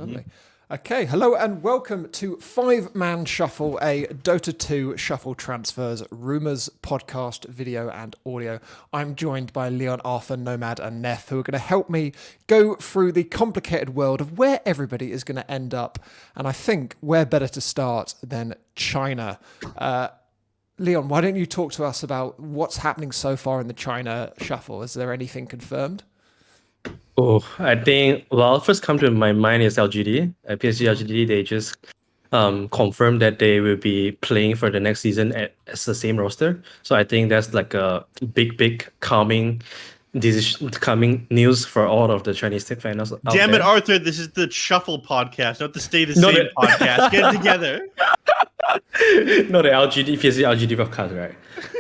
Lovely. Okay, hello and welcome to Five Man Shuffle, a Dota 2 Shuffle Transfers Rumours podcast, video and audio. I'm joined by Leon, Arthur, Nomad and Neff, who are going to help me go through the complicated world of where everybody is going to end up. And I think where better to start than China. Leon, why don't you talk to us about what's happening so far in the China Shuffle? Is there anything confirmed? Oh, I think, well, first come to my mind is LGD. PSG LGD, they just confirmed that they will be playing for the next season as the same roster. So I think that's like a big calming news for all of the Chinese tech fans out Damn there. it, Arthur, this is the Shuffle podcast, not the Stay the Not Same it. podcast. Get it together. Not the LGD, PSG LGD podcast, right?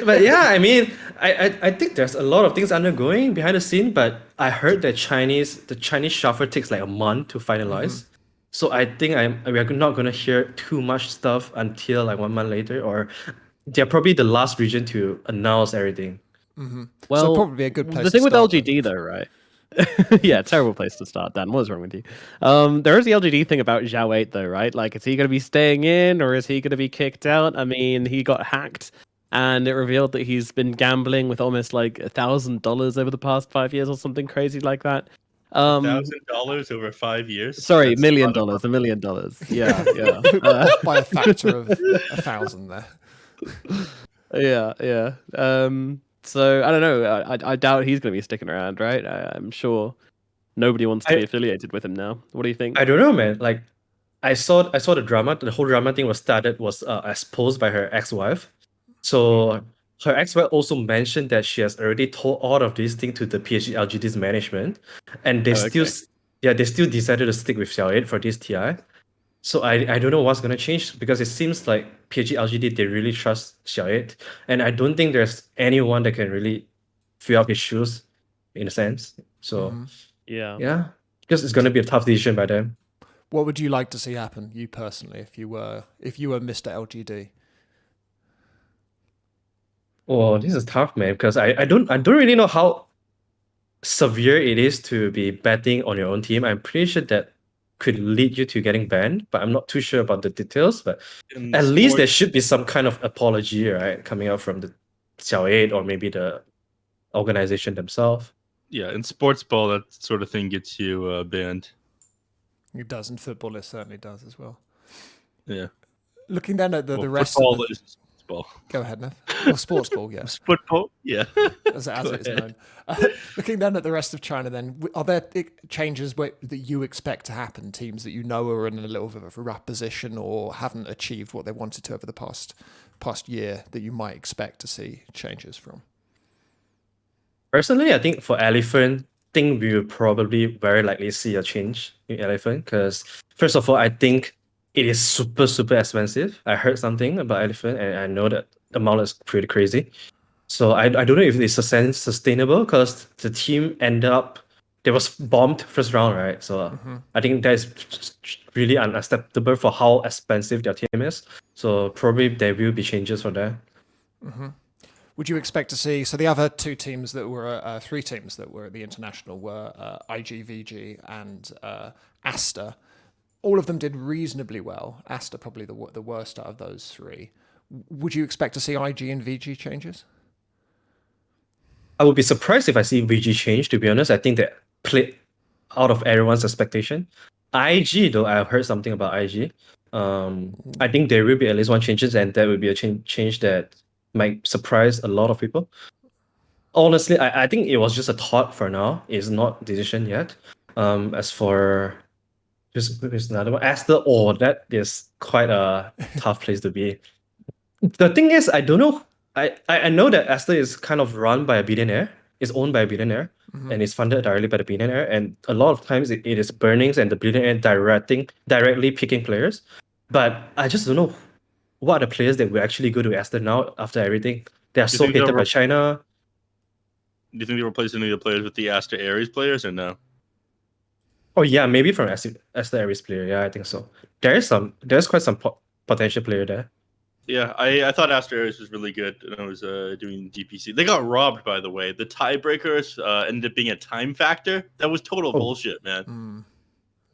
But yeah, I mean, I think there's a lot of things undergoing behind the scene, but I heard that the Chinese shuffle takes like a month to finalize. So I think we are not gonna hear too much stuff until like 1 month later, or they're probably the last region to announce everything. Well, so probably a good place the thing to with start, LGD though, right? Yeah, terrible place to start, Dan. What's wrong with you? There is the LGD thing about Zhao 8 though, right? Like, is he going to be staying in or is he going to be kicked out? I mean, he got hacked and it revealed that he's been gambling with almost like $1,000 over the past 5 years or something crazy like that. $1,000 over 5 years. Sorry, $1 million. $1 million. Yeah, yeah. By a factor of 1,000 there. Yeah. So I don't know. I doubt he's going to be sticking around, right? I'm sure nobody wants to be affiliated with him now. What do you think? I don't know, man. Like, I saw the drama. The whole drama thing was exposed by her ex-wife. So her ex-wife also mentioned that she has already told all of these things to the PSG LGD's management, and they still decided to stick with Xiao for this TI. So I don't know what's gonna change, because it seems like PSG LGD, they really trust Xiao, and I don't think there's anyone that can really fill up his shoes in a sense. So yeah, because it's gonna be a tough decision by them. What would you like to see happen, you personally, if you were Mr. LGD? Oh, this is tough, man, because I don't really know how severe it is to be betting on your own team. I'm pretty sure that could lead you to getting banned, but I'm not too sure about the details. But at least there should be some kind of apology, right, coming out from the Xiao or maybe the organization themselves. Yeah, in sports ball, that sort of thing gets you banned. It does, and football it certainly does as well. Yeah. Looking then at the rest of the... is ball. Go ahead, Neff. Or sports ball, yeah. Football, yeah. As it is known. Looking then at the rest of China, then, are there changes that you expect to happen? Teams that you know are in a little bit of a rough position or haven't achieved what they wanted to over the past year that you might expect to see changes from? Personally, I think for Elephant, we will probably very likely see a change in Elephant, because first of all, I think it is super expensive. I heard something about Elephant, and I know that the amount is pretty crazy. So I don't know if it's sustainable, because the team they was bombed first round, right? So I think that is really unacceptable for how expensive their team is. So probably there will be changes for that. Would you expect to see, so the other three teams that were at the international were IG, VG and Asta. All of them did reasonably well. Asta probably the worst out of those three. Would you expect to see IG and VG changes? I would be surprised if I see VG change, to be honest. I think that played out of everyone's expectation. IG, though, I've heard something about IG. I think there will be at least one changes, and that will be a change that might surprise a lot of people. Honestly, I think it was just a thought for now. It's not decision yet. As for there's another one, Asta, that is quite a tough place to be. The thing is, I don't know. I know that Asta is kind of run by a billionaire, is owned by a billionaire, and is funded directly by the billionaire. And a lot of times it is burnings and the billionaire directly picking players. But I just don't know what are the players that will actually go to Asta now after everything. They are so hated by China. Do you think they replace any of the players with the Asta Ares players or no? Oh yeah, maybe from Asta Ares player. Yeah, I think so. There's quite some potential player there. Yeah, I thought Asta Ares was really good when I was doing DPC. They got robbed, by the way. The tiebreakers ended up being a time factor. That was total bullshit, man.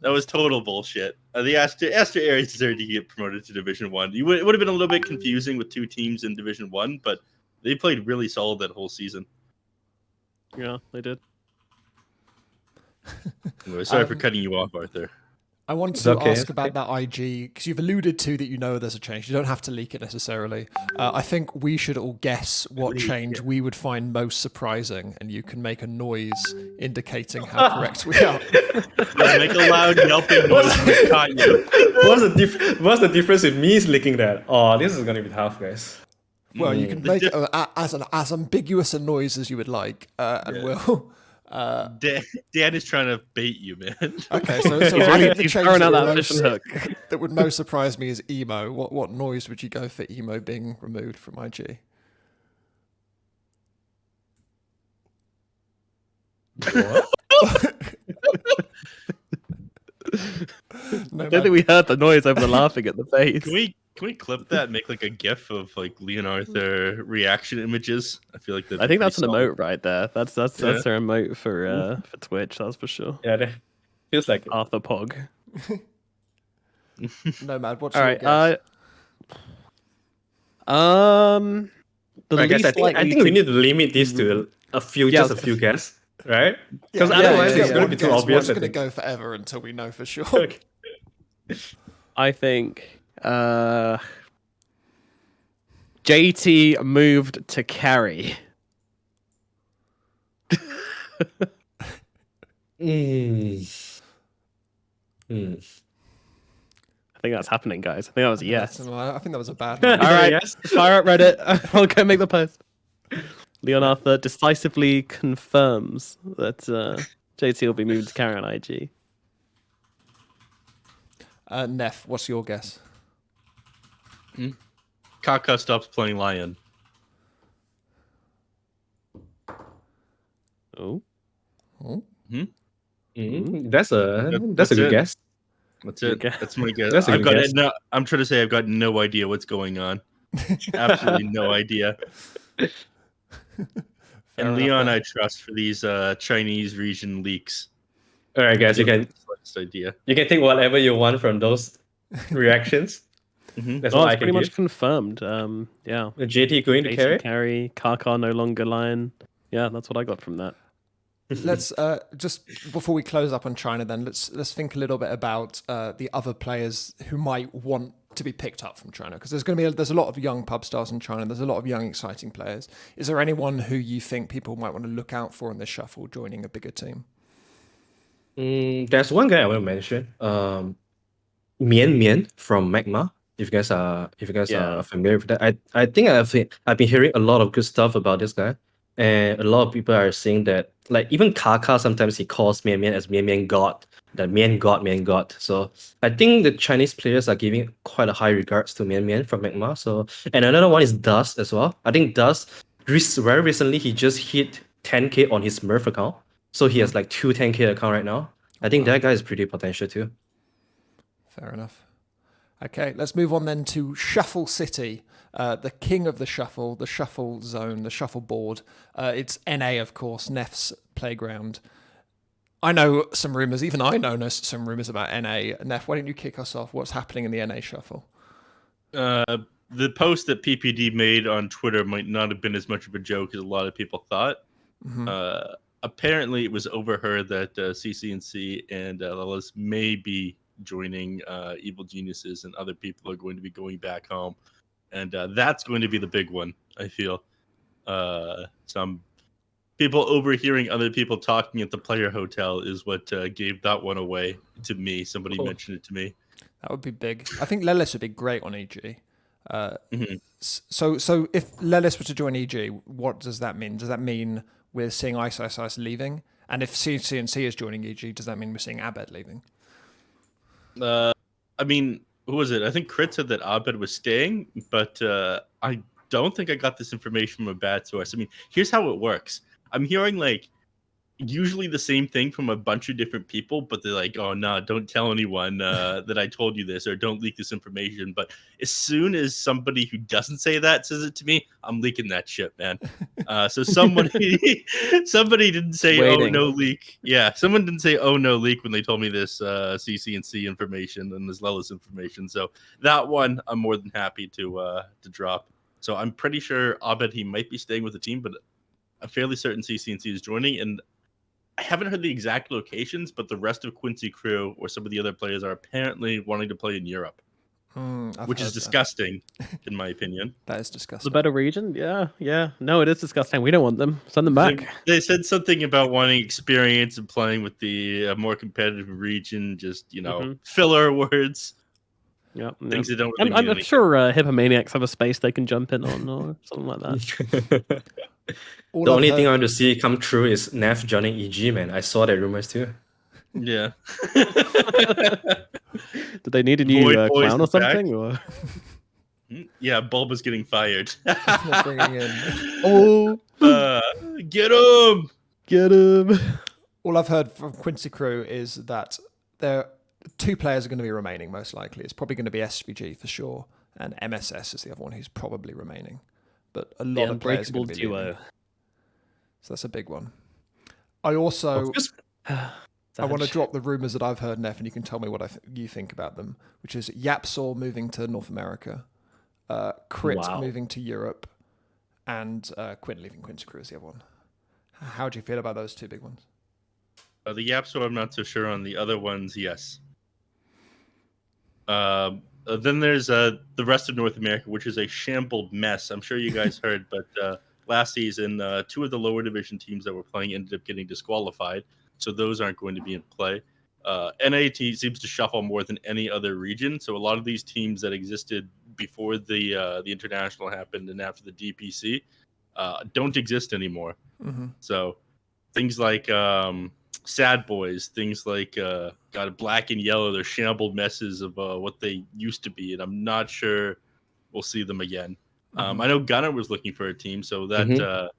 That was total bullshit. The Aster Aries deserved to get promoted to Division 1. It would have been a little bit confusing with 2 teams in Division 1, but they played really solid that whole season. Yeah, they did. Anyway, sorry for cutting you off, Arthur. I want to ask about that IG, because you've alluded to that you know there's a change. You don't have to leak it necessarily. I think we should all guess what change we would find most surprising, and you can make a noise indicating how correct we are. Yeah, make a loud yelping noise. What's the difference with me leaking that? Oh, this is gonna be tough, guys. Well, you can make it as ambiguous a noise as you would like, and we'll... Dan is trying to bait you, man. Okay, so I think the He's change throwing out that, that fishing hook. that would most surprise me is emo. What noise would you go for emo being removed from IG? What? No, I don't think we heard the noise over the laughing at the face. Can we clip that and make like a GIF of like Leon Arthur reaction images? I feel like I think that's an emote right there. That's their emote for Twitch. That's for sure. Yeah, that feels like it. Arthur Pog. Nomad, what's All your right. guess? The I guess least I think we need to limit this to a few guesses, right? Because otherwise it's going to be too obvious. We're going to go forever until we know for sure. Okay. I think JT moved to carry. I think that's happening, guys. I think that was a yes. I think that was a bad one. All right, Yes. fire up Reddit. I'll go make the post. Leon Arthur decisively confirms that JT will be moved to carry on IG. Neff, what's your guess? Kaka stops playing Lion. Oh. That's a good guess. That's it. Okay. That's my guess. That's a I've good got guess. no. I'm trying to say I've got no idea what's going on. Absolutely no idea. And Leon, I trust for these Chinese region leaks. All right, guys, you can idea. You can take whatever you want from those reactions. That's Oh, what I it's can pretty much give. confirmed. Yeah. JT going to carry. Carry. Kaka no longer Lion. Yeah, that's what I got from that. Let's just before we close up on China, then let's think a little bit about the other players who might want to be picked up from China, because there's a lot of young pub stars in China. There's a lot of young, exciting players. Is there anyone who you think people might want to look out for in this shuffle, joining a bigger team? There's one guy I want to mention. Mian Mian from Magma. If you guys are familiar with that, I think I've been hearing a lot of good stuff about this guy, and a lot of people are saying that, like, even Kaka sometimes he calls Mian Mian as Mian Mian God, that Mian God. So I think the Chinese players are giving quite a high regards to Mian Mian from Magma. So, and another one is Dust as well. I think Dust very recently he just hit 10k on his Smurf account, so he has like 10k account right now. I think that guy is pretty potential too. Fair enough. Okay, let's move on then to Shuffle City, the king of the shuffle zone, the shuffle board. It's NA, of course, Neff's playground. I know some rumours, even I know some rumours about NA. Neff, why don't you kick us off? What's happening in the NA shuffle? The post that PPD made on Twitter might not have been as much of a joke as a lot of people thought. Apparently, it was overheard that CCNC and Lelis may be joining Evil Geniuses, and other people are going to be going back home, and that's going to be the big one. I feel some people overhearing other people talking at the player hotel is what gave that one away to me. Somebody mentioned it to me. That would be big. I think Lelis would be great on EG. So if Lelis were to join EG, what does that mean? Does that mean we're seeing Ice leaving? And if CNC is joining EG, does that mean we're seeing Abed leaving? I mean, who was it? I think Crit said that Abed was staying, but I don't think I got this information from a bad source. I mean, here's how it works. I'm hearing like usually the same thing from a bunch of different people, but they're like, "Oh no, don't tell anyone that I told you this, or don't leak this information." But as soon as somebody who doesn't say that says it to me, I'm leaking that shit, man. So somebody didn't say, "Oh Waiting. no leak." Yeah, someone didn't say, "Oh no leak" when they told me this CCNC information and this Lelis information. So that one I'm more than happy to drop. So I'm pretty sure Abed he might be staying with the team, but I'm fairly certain CCNC is joining, and I haven't heard the exact locations, but the rest of Quincy crew or some of the other players are apparently wanting to play in Europe, which is disgusting, in my opinion. That is The disgusting. better region? Yeah. No, it is disgusting. We don't want them. Send them back. They said something about wanting experience and playing with the more competitive region, just, filler words. Yeah, Things that don't really I'm mean anything. sure Hippomaniacs have a space they can jump in on or something like that. The only thing I want to see come true is Neff joining EG, man. I saw that rumors too. Yeah. Did they need a new Void Boys clown or is back. something? Or? Yeah, Bulba's getting fired. Bringing in. Oh, Get him! get him! All I've heard from Quincy crew is that there 2 players are going to be remaining, most likely. It's probably going to be SVG for sure, and MSS is the other one who's probably remaining. But a lot of players are going to be leaving. So that's a big one. I also I want to drop the rumors that I've heard, Neff, and you can tell me what you think about them, which is Yapsaw moving to North America, Crit moving to Europe, and Quinn leaving Quincy crew is the other one. How do you feel about those 2 big ones? The Yapsaw, I'm not so sure on. The other ones, yes. Then there's the rest of North America, which is a shambled mess. I'm sure you guys heard, but last season, 2 of the lower division teams that were playing ended up getting disqualified, so those aren't going to be in play. NAT seems to shuffle more than any other region, so a lot of these teams that existed before the international happened and after the DPC don't exist anymore. Mm-hmm. So things like Sad Boys, things like Black and Yellow, they're shambled messes of what they used to be, and I'm not sure we'll see them again. Mm-hmm. I know Gunnar was looking for a team, so that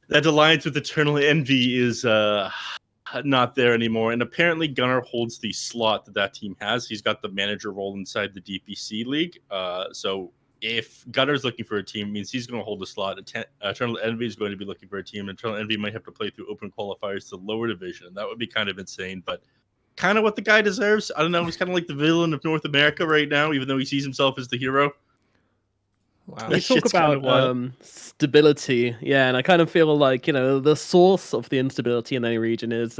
that alliance with Eternal Envy is not there anymore. And apparently Gunnar holds the slot that team has. He's got the manager role inside the DPC league. So if Gunnar's looking for a team, it means he's going to hold the slot. Eternal Envy is going to be looking for a team. Eternal Envy might have to play through open qualifiers to the lower division. That would be kind of insane, but kind of what the guy deserves. I don't know. He's kind of like the villain of North America right now, even though he sees himself as the hero. Wow. We talk about stability, and I kind of feel like, the source of the instability in any region is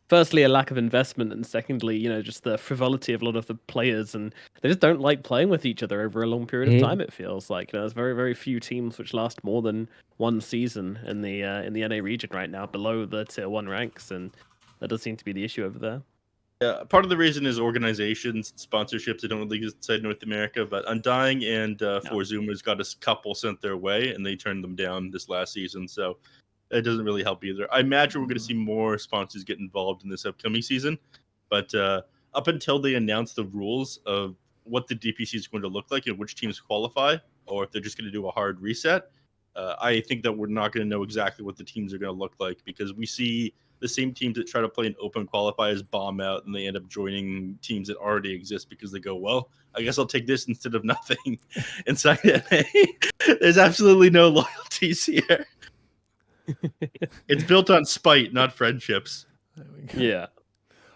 firstly a lack of investment, and secondly, just the frivolity of a lot of the players, and they just don't like playing with each other over a long period of time. It feels like there's very, very few teams which last more than 1 season in the NA region right now, below the tier 1 ranks, and that does seem to be the issue over there. Yeah, part of the reason is organizations, sponsorships that don't really exist inside North America, but Undying and Zoomers got a couple sent their way, and they turned them down this last season, so it doesn't really help either. I imagine we're going to see more sponsors get involved in this upcoming season, but up until they announce the rules of what the DPC is going to look like and which teams qualify, or if they're just going to do a hard reset, I think that we're not going to know exactly what the teams are going to look like, because we see the same teams that try to play in open qualifiers bomb out, and they end up joining teams that already exist because they go, well, I guess I'll take this instead of nothing inside NA. There's absolutely no loyalties here. It's built on spite, not friendships. There we go. Yeah.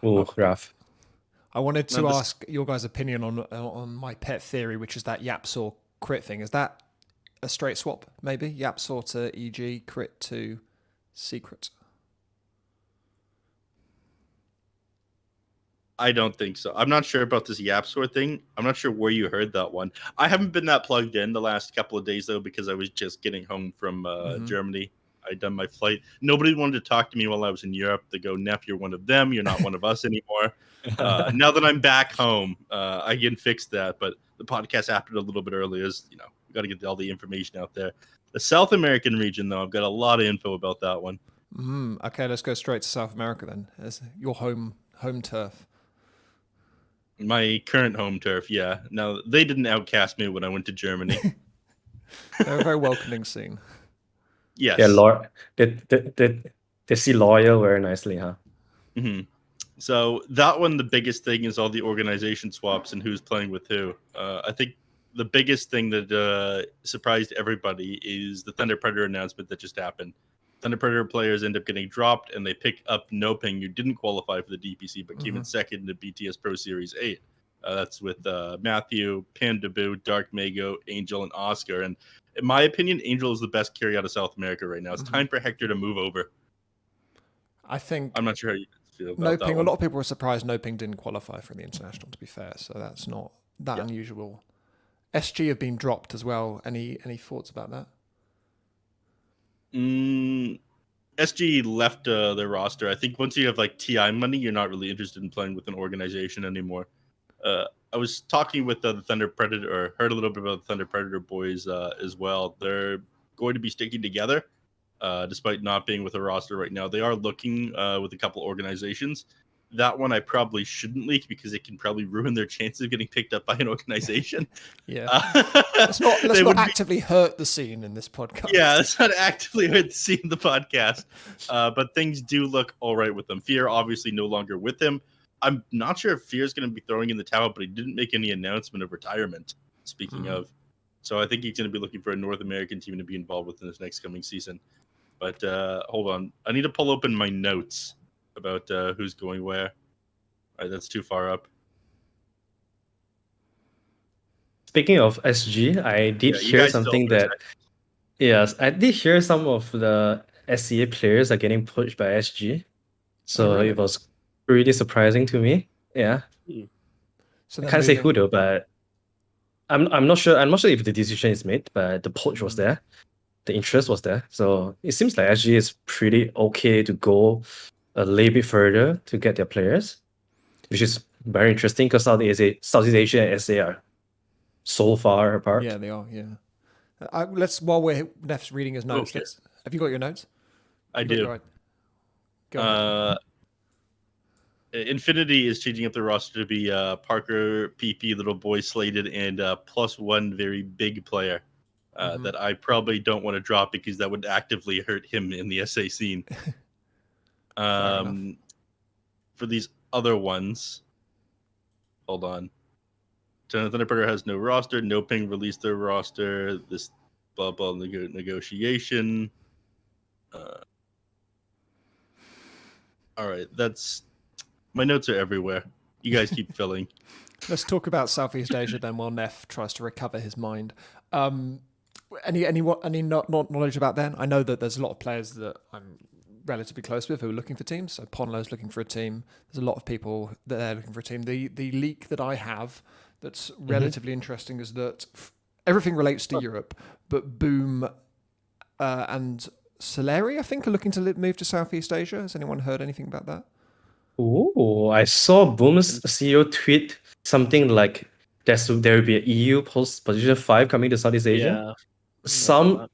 Oh, rough. I wanted to ask your guys' opinion on my pet theory, which is that Yapsaw Crit thing. Is that a straight swap, maybe? Yapsaw to EG, Crit to Secret? I don't think so. I'm not sure about this Yapsaw thing. I'm not sure where you heard that one. I haven't been that plugged in the last couple of days, though, because I was just getting home from Germany. I'd done my flight. Nobody wanted to talk to me while I was in Europe. They go, Neff, you're one of them. You're not one of us anymore. Now that I'm back home, I can fix that. But the podcast happened a little bit earlier. We got to get all the information out there. The South American region, though, I've got a lot of info about that one. Okay, let's go straight to South America then. As your home turf. My current home turf, yeah. Now, they didn't outcast me when I went to Germany. They're a very welcoming scene. Yes. Yeah, Lord. Did They see loyal very nicely, huh? Hmm. So that one, the biggest thing is all the organization swaps and who's playing with who. I think the biggest thing that surprised everybody is the Thunder Predator announcement that just happened. Thunder Predator players end up getting dropped, and they pick up Noping, who didn't qualify for the DPC but came in second in the BTS Pro Series 8. That's with Matthew, Pandabu, Dark Mago, Angel, and Oscar. And in my opinion, Angel is the best carry out of South America right now. It's time for Hector to move over. I think I'm not sure how you feel about that Noping. A one. lot of people were surprised Noping didn't qualify for the international. To be fair, so that's not that unusual. SG have been dropped as well. Any thoughts about that? SG left their roster. I think once you have like TI money, you're not really interested in playing with an organization anymore. I was talking with the Thunder Predator, or heard a little bit about the Thunder Predator boys as well. They're going to be sticking together, despite not being with a roster right now. They are looking with a couple organizations. That one I probably shouldn't leak because it can probably ruin their chances of getting picked up by an organization. Yeah, let's not actively hurt the scene in this podcast. Yeah, let's not actively hurt the scene in the podcast. But things do look all right with them. Fear obviously no longer with him. I'm not sure if Fear's going to be throwing in the towel, but he didn't make any announcement of retirement. Speaking of, so I think he's going to be looking for a North American team to be involved with in this next coming season. But hold on, I need to pull open my notes about who's going where. All right, that's too far up. Speaking of SG, I did hear something that. Yes, I did hear some of the SCA players are getting pushed by SG, so it was pretty surprising to me. Yeah, So I can't say who though, but I'm not sure. I'm not sure if the decision is made, but the poach was there, the interest was there. So it seems like SG is pretty okay to go a little bit further to get their players, which is very interesting because Southeast Asia and SA are so far apart. Yeah, they are. Yeah. While Neff's reading his notes. Okay. Have you got your notes? I do. Right. Go ahead. Infinity is changing up the roster to be Parker, PP, Little Boy, Slated, and plus one very big player that I probably don't want to drop because that would actively hurt him in the SA scene. For these other ones, hold on. Thunder Predator has no roster. No Ping released their roster. This blah blah negotiation. All right, that's my notes are everywhere. You guys keep filling. Let's talk about Southeast Asia then, while Neff tries to recover his mind. Any knowledge about them? I know that there's a lot of players that I'm relatively close with who are looking for teams. So Ponlo's looking for a team. There's a lot of people that they're looking for a team. The leak that I have that's relatively interesting is that everything relates to Europe, but Boom and Soleri, I think, are looking to move to Southeast Asia. Has anyone heard anything about that? Oh, I saw Boom's CEO tweet something like there will be an EU position 5 coming to Southeast Asia. Not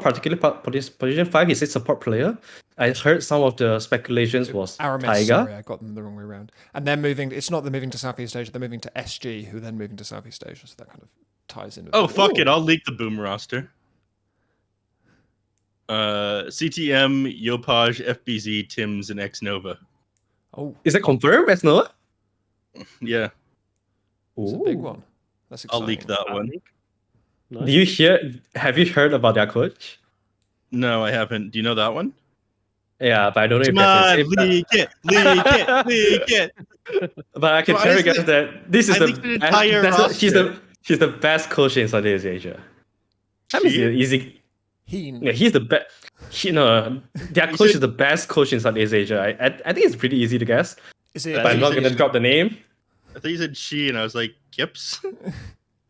particularly position 5. He said support player. I heard some of the speculations was Aramis, Taiga. sorry, I got them the wrong way around. And they're moving. It's not they're moving to Southeast Asia. They're moving to SG, who then moving to Southeast Asia. So that kind of ties in. With Fuck it! I'll leak the Boom roster. CTM, Yopaj, FBZ, Tims, and X Nova. Oh, is that confirmed? X Nova? Yeah. It's a big one. That's exciting. I'll leak that one. Nice. Have you heard about their coach? No, I haven't. Do you know that one? Yeah, but I don't know Come on, leak it. But I can tell you guys that this is she's the best coach in Southeast Asia. That means easy. Yeah, he's the best. Their coach is the best coach in Southeast Asia. I think it's pretty easy to guess. But I'm not gonna drop the name. I thought you said she, and I was like, Gips.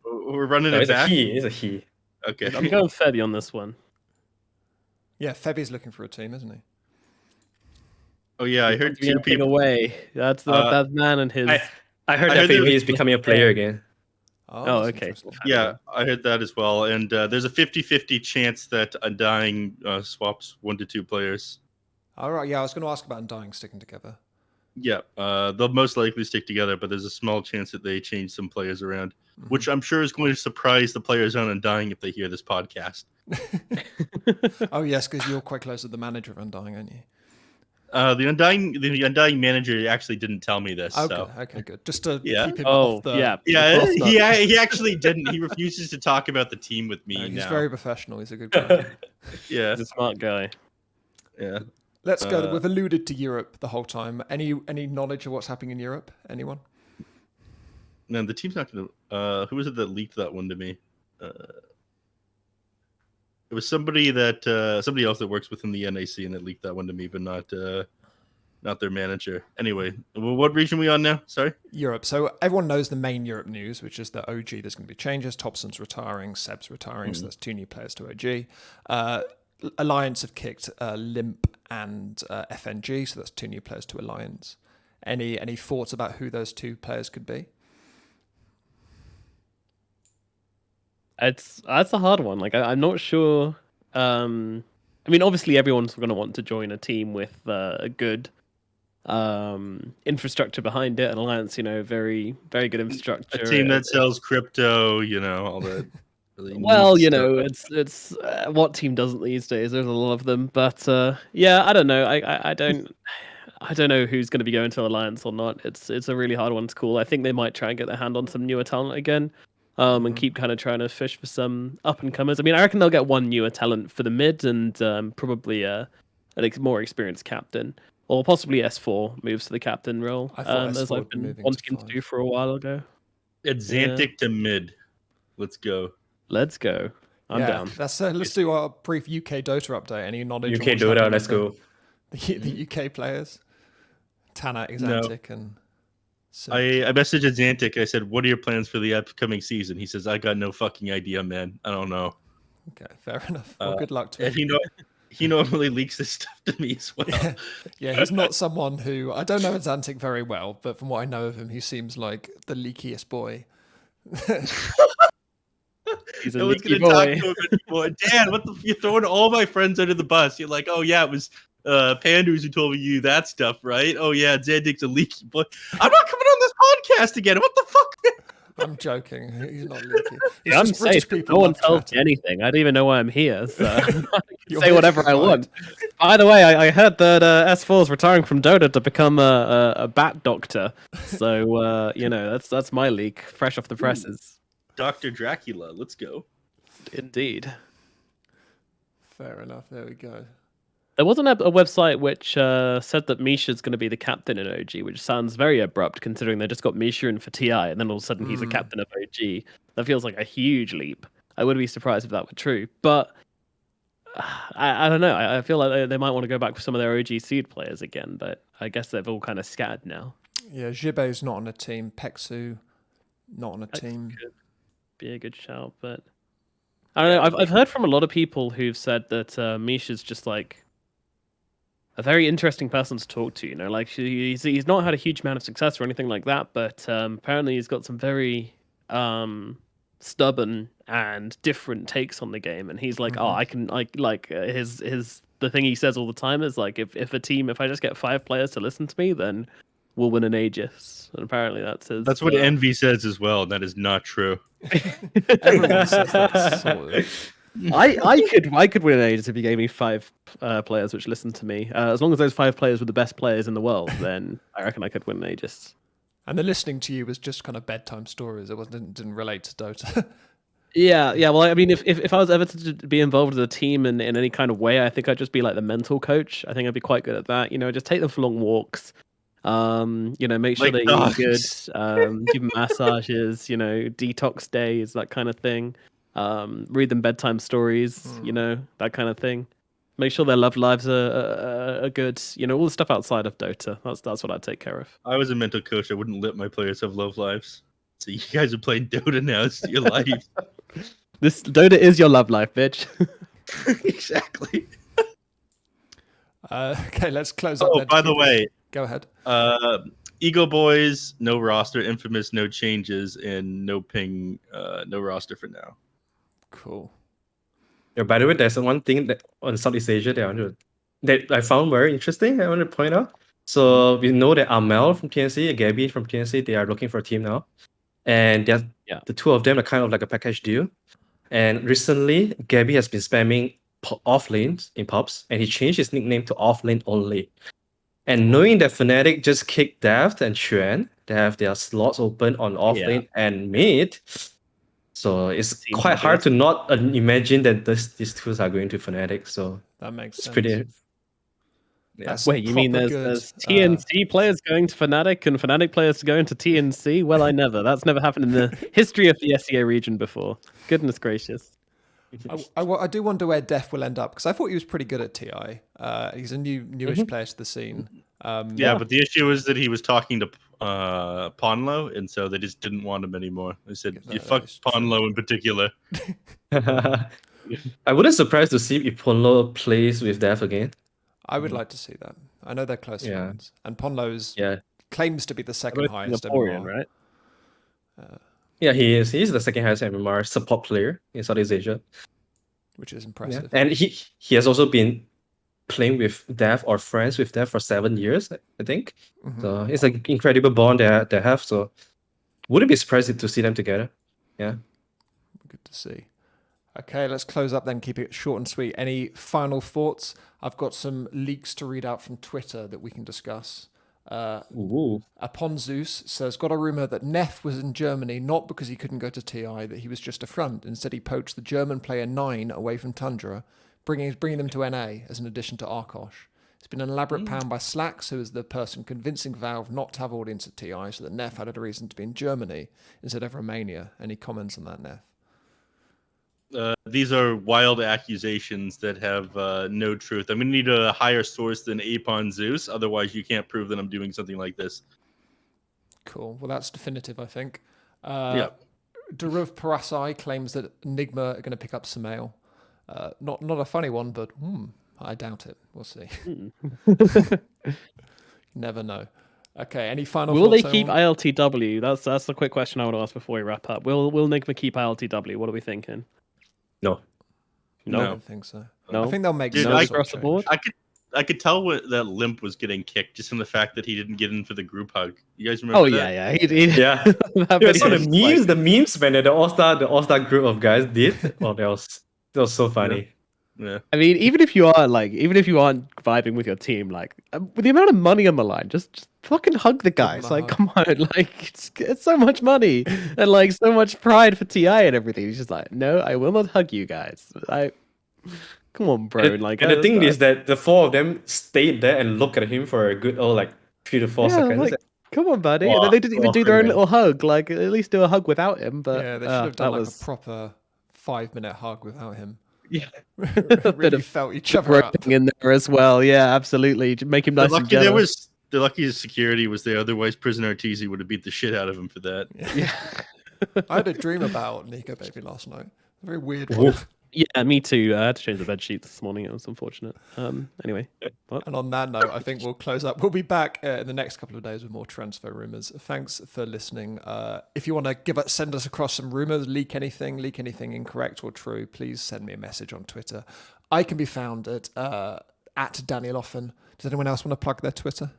We're running it back. It's a he. Okay, I'm going Febby on this one. Yeah, Febby's looking for a team, isn't he? Oh yeah, I heard 2 people away. That's that man and his. I heard that Febby is becoming a player again. Oh, okay. Yeah, I heard that as well. And there's a 50-50 chance that Undying swaps 1 to 2 players. All right. Yeah, I was going to ask about Undying sticking together. Yeah, they'll most likely stick together, but there's a small chance that they change some players around. which I'm sure is going to surprise the players on Undying if they hear this podcast. Oh yes, because you're quite close to the manager of Undying, aren't you? The Undying manager actually didn't tell me this. Okay, So. okay, good. Just to Yeah. keep him Oh, off the. yeah. Yeah, Off the- he actually didn't. He refuses to talk about the team with me No, he's now. very professional. He's a good guy. Yeah, He's a smart guy. yeah. Let's go. We've alluded to Europe the whole time. Any knowledge of what's happening in Europe? Anyone? No, the team's not going to. Who was it that leaked that one to me? It was somebody else that works within the NAC and that leaked that one to me, but not their manager. Anyway, what region are we on now? Sorry? Europe. So everyone knows the main Europe news, which is that OG, there's going to be changes. Thompson's retiring, Seb's retiring, so that's 2 new players to OG. Alliance have kicked Limp and FNG, so that's 2 new players to Alliance. Any thoughts about who those 2 players could be? That's a hard one. Like I'm not sure. I mean, obviously everyone's going to want to join a team with a good infrastructure behind it. An Alliance, very very good infrastructure. A team that sells crypto, all that. Really Well, neat stuff. it's what team doesn't these days? There's a lot of them, but yeah, I don't know. I don't know who's going to be going to Alliance or not. It's a really hard one to call. I think they might try and get their hand on some newer talent again, and keep kind of trying to fish for some up and comers. I mean, I reckon they'll get one newer talent for the mid and probably a more experienced captain, or possibly S4 moves to the captain role, I thought as S4 I've would be been moving wanting to to do for a while ago. It's Xantic to mid. Let's go. Let's go. I'm down. Let's do our brief UK Dota update. Any knowledge? UK on what's Dota, happening let's with go. The UK players, Tanner, Exantic, and. So, I messaged Xantic. I said, "What are your plans for the upcoming season?" He says, "I got no fucking idea, man. I don't know." okay, fair enough. Well, good luck to And him. he normally leaks this stuff to me as well. Yeah, he's not someone who I don't know Exantic very well, but from what I know of him, he seems like the leakiest boy. He's a No one's leaky gonna talk boy. to him anymore. Dan, you're throwing all my friends under the bus. You're like, oh yeah, it was Pandus who told you that stuff, right? Oh yeah, Xantic's a leaky boy. I'm not coming on this podcast again. What the fuck? I'm joking. He's not leaky. It's Yeah, I'm just British safe. people No one love tells me chatting. anything. I don't even know why I'm here, so I can You're say whatever I fine. want. By the way, I heard that S4 is retiring from Dota to become a bat doctor. So that's my leak, fresh off the presses. Dr. Dracula, let's go. Indeed. Fair enough. There we go. There wasn't a website which said that Misha's going to be the captain in OG, which sounds very abrupt considering they just got Misha in for TI, and then all of a sudden he's a captain of OG. That feels like a huge leap. I wouldn't be surprised if that were true, but I don't know. I feel like they might want to go back for some of their OG seed players again, but I guess they've all kind of scattered now. Yeah, Jibe's not on a team. Peksu, not on a team. Could be a good shout, but I don't know. I've heard from a lot of people who've said that Misha's just like a very interesting person to talk to. Like he's not had a huge amount of success or anything like that, but apparently he's got some very stubborn and different takes on the game. And he's like, oh, I can his the thing he says all the time is like, if I just get 5 players to listen to me, then we'll win an Aegis. And apparently that's what Envy says as well, and that is not true. Everyone says that. Sort of. I could win an Aegis if you gave me 5 players which listen to me. As long as those 5 players were the best players in the world, then I reckon I could win an Aegis. And the listening to you was just kind of bedtime stories. It didn't relate to Dota. Yeah. Well, I mean, if I was ever to be involved with a team in any kind of way, I think I'd just be like the mental coach. I think I'd be quite good at that. Just take them for long walks. Make sure Like they dogs. eat good. Give them massages. Detox days, that kind of thing. Read them bedtime stories. That kind of thing. Make sure their love lives are good. All the stuff outside of Dota. That's what I'd take care of. I was a mental coach. I wouldn't let my players have love lives. So you guys are playing Dota now. It's your life. This Dota is your love life, bitch. Exactly. Okay, let's close up. Oh, then. by the way, Go ahead. Ego Boys, no roster. Infamous, no changes, and no ping, no roster for now. Cool. Yeah, by the way, there's one thing that on Southeast Asia that I found very interesting. I want to point out. So we know that Amel from TNC and Gabby from TNC, they are looking for a team now. and Yeah. the two of them are kind of like a package deal. And recently, Gabby has been spamming off lanes in pubs, and he changed his nickname to off lane only. And knowing that Fnatic just kicked Daft and Xuan, they have their slots open on off lane and mid. So it's Seems quite hard obvious. to not imagine that these tools are going to Fnatic. So That makes it's sense. pretty. Yeah. That's Wait, you mean proper there's good, TNC players going to Fnatic and Fnatic players going to TNC? Well, I never. That's never happened in the history of the SEA region before. Goodness gracious. I do wonder where Def will end up, because I thought he was pretty good at TI. He's a newish player to the scene. Yeah, but the issue is that he was talking to Ponlo, and so they just didn't want him anymore. They said, "You fuck is true. Ponlo in particular." I wouldn't surprise to see if Ponlo plays with Dev again. I would like to see that. I know they're close Yeah. friends, and Ponlo's Yeah. claims to be the second highest Singaporean, MMR. right? Yeah, he is. He's the second highest MMR support player in Southeast Asia. Which is Yeah. impressive. And he has also been playing with Dev or friends with Dev for 7 years, I think. So it's an incredible bond they have. So wouldn't be surprised to see them together. Yeah. Good to see. Okay, let's close up then, keep it short and sweet. Any final thoughts? I've got some leaks to read out from Twitter that we can discuss. Ooh. Upon Zeus says, got a rumor that Neff was in Germany not because he couldn't go to TI, that he was just a front. Instead, he poached the German player 9 away from Tundra, bringing them to NA as an addition to Arkosh. It's been an elaborate plan by Slacks, who is the person convincing Valve not to have audience at TI, so that Neff had a reason to be in Germany instead of Romania. Any comments on that, Neff? These are wild accusations that have no truth. I'm going to need a higher source than Apon Zeus. Otherwise, you can't prove that I'm doing something like this. Cool. Well, that's definitive, I think. Yeah. Dhruv Parasai claims that Nigma are going to pick up Sumail. Not a funny one, but I doubt it. We'll see. Never know. Okay, any final Will they thoughts, keep everyone? ILTW? That's the quick question I want to ask before we wrap up. Will Nigma keep ILTW? What are we thinking? No. I No. don't think so. No? I think they'll make Dude, some I- sort of across the board? change. I could tell that Limp was getting kicked just from the fact that he didn't get in for the group hug. You guys remember Oh that? yeah. Yeah. That Yeah, video so the was memes, like- the memes when the all-star group of guys did. Oh, that was so funny. Yeah. I mean, even if you aren't vibing with your team, like with the amount of money on the line, just fucking hug the guys. a Like, hug. come on, like it's so much money and like so much pride for TI and everything. He's just like, no, I will not hug you guys. Come on, bro. And, Like, and the thing is that the four of them stayed there and looked at him for a good 3 to 4 yeah, seconds. like, come on, buddy. Wow, And then they didn't even do their own man. little hug. Like, at least do a hug without him. But Yeah, they should have done that like was a proper 5-minute hug without him. yeah, Really of felt each other up. groping in there as well. Yeah, absolutely. To make him They're nice and lucky jealous. they're lucky his security was there. Otherwise, Prisoner Arteezy would have beat the shit out of him for that. Yeah. I had a dream about Nico Baby last night. A very weird one. Oof. Yeah, me too. I had to change the bed sheets this morning. It was unfortunate. Anyway, what? And on that note, I think we'll close up. We'll be back in the next couple of days with more transfer rumors. Thanks for listening. If you want to send us across some rumors, leak anything incorrect or true, please send me a message on Twitter. I can be found at Daniel Offen. Does anyone else want to plug their Twitter?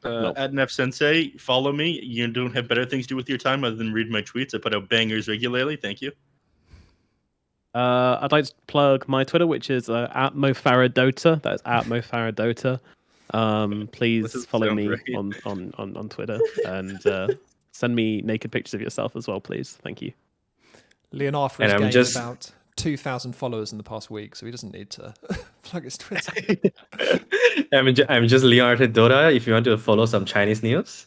At Neff Sensei, follow me. You don't have better things to do with your time other than read my tweets. I put out bangers regularly. Thank you. I'd like to plug my Twitter, which is at MoFaradota. That's at MoFaradota. Please Doesn't follow sound me right. on Twitter and send me naked pictures of yourself as well, please. Thank you. Leon Arthur And has I'm gained just- about 2,000 followers in the past week, so he doesn't need to plug his Twitter. I'm just Leonardo Dota. If you want to follow some Chinese news,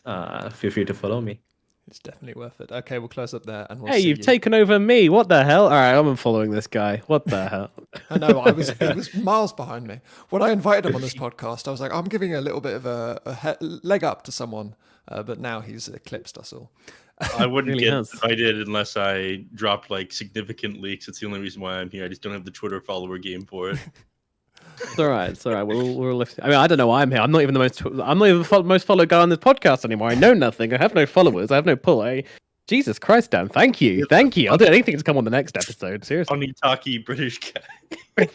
feel free to follow me. It's definitely worth it. Okay, we'll close up there, and we'll Hey, see you've you. taken over me. What the hell? All right, I'm unfollowing this guy. What the hell? I know, he was miles behind me. When I invited him on this podcast, I was like, I'm giving a little bit of a leg up to someone, but now he's eclipsed us all. I wouldn't Really get has. invited unless I dropped significant leaks. It's the only reason why I'm here. I just don't have the Twitter follower game for it. It's all right. It's all right. We'll lift. I mean, I don't know why I'm here. I'm not even the most followed guy on this podcast anymore. I know nothing. I have no followers. I have no pull. Jesus Christ, Dan. Thank you. Thank you. I'll do anything to come on the next episode. Seriously. Funny, talky British guy.